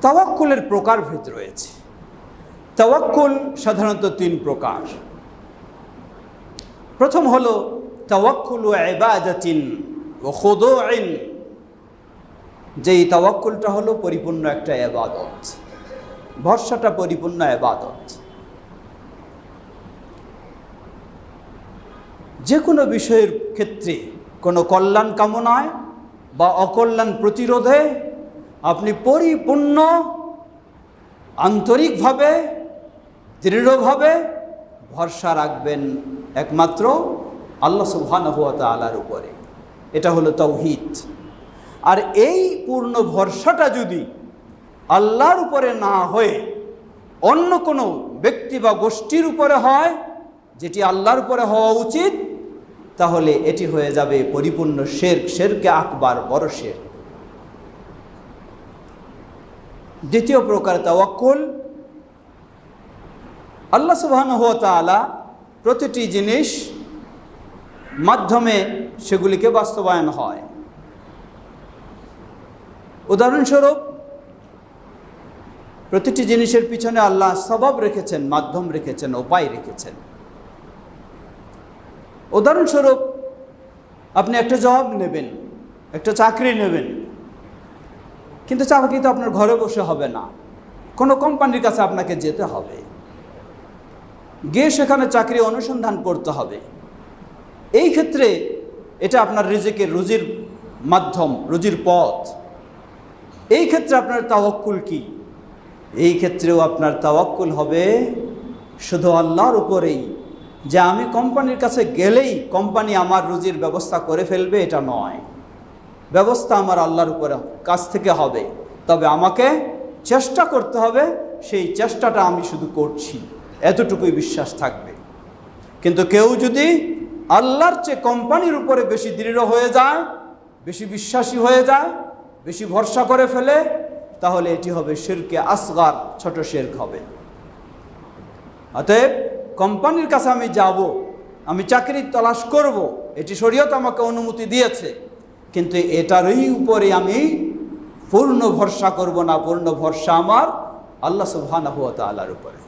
তাওয়াক্কুলের প্রকারভেদ রয়েছে। তাওয়াক্কুল সাধারণত তিন প্রকার। প্রথম হলো তাওয়াক্কুলু ইবাদাতিন ওয়া খুদুইন, যেই তাওয়াক্কুলটা হলো পরিপূর্ণ একটা ইবাদত, ভরসাটা পরিপূর্ণ ইবাদত। যে কোনো বিষয়ের ক্ষেত্রে কোনো কল্যাণ কামনায় বা অকল্যাণ প্রতিরোধে আপনি পরিপূর্ণ আন্তরিকভাবে দৃঢ়ভাবে ভরসা রাখবেন একমাত্র আল্লাহ সুবহানাহু ওয়া তাআলার উপরে। এটা হলো তাওহীদ। আর এই পূর্ণ ভরসাটা যদি আল্লাহর উপরে না হয়ে অন্য কোনো ব্যক্তি বা গোষ্ঠীর উপরে হয়, যেটি আল্লাহর উপরে হওয়া উচিত, তাহলে এটি হয়ে যাবে পরিপূর্ণ শিরক, শিরকে আকবার, বড় শিরক। দ্বিতীয় প্রকার তাওয়াক্কুল, আল্লাহ সুবহানাহু ওয়া তাআলা প্রতিটি জিনিস মাধ্যমে সেগুলিকে বাস্তবায়ন হয়। উদাহরণস্বরূপ, প্রতিটি জিনিসের পিছনে আল্লাহ সবাব রেখেছেন, মাধ্যম রেখেছেন, উপায় রেখেছেন। উদাহরণস্বরূপ, আপনি একটা জব নেবেন, একটা চাকরি নেবেন, কিন্তু চাকরি তো আপনার ঘরে বসে হবে না, কোনো কোম্পানির কাছে আপনাকে যেতে হবে, গিয়ে সেখানে চাকরি অনুসন্ধান করতে হবে। এই ক্ষেত্রে এটা আপনার রিজিকের, রুজির মাধ্যম, রুজির পথ। এই ক্ষেত্রে আপনার তাওয়াক্কুল কি? এই ক্ষেত্রেও আপনার তাওয়াক্কুল হবে শুধু আল্লাহর উপরেই, যে আমি কোম্পানির কাছে গেলেই কোম্পানি আমার রুজির ব্যবস্থা করে ফেলবে, এটা নয়। ব্যবস্থা আমার আল্লাহর উপরে কাছ থেকে হবে, তবে আমাকে চেষ্টা করতে হবে, সেই চেষ্টাটা আমি শুধু করছি, এতটুকুই বিশ্বাস থাকবে। কিন্তু কেউ যদি আল্লাহর চেয়ে কোম্পানির উপরে বেশি দৃঢ় হয়ে যায়, বেশি বিশ্বাসী হয়ে যায়, বেশি ভরসা করে ফেলে, তাহলে এটি হবে শিরকে আসগার, ছোট শিরক হবে। অতএব কোম্পানির কাছে আমি যাব, আমি চাকরির তলাশ করব, এটি শরীয়ত আমাকে অনুমতি দিয়েছে, কিন্তু এটারই উপরে আমি পূর্ণ ভরসা করব না। পূর্ণ ভরসা আমার আল্লাহ সুবহানাহু ওয়া তাআলার উপরে।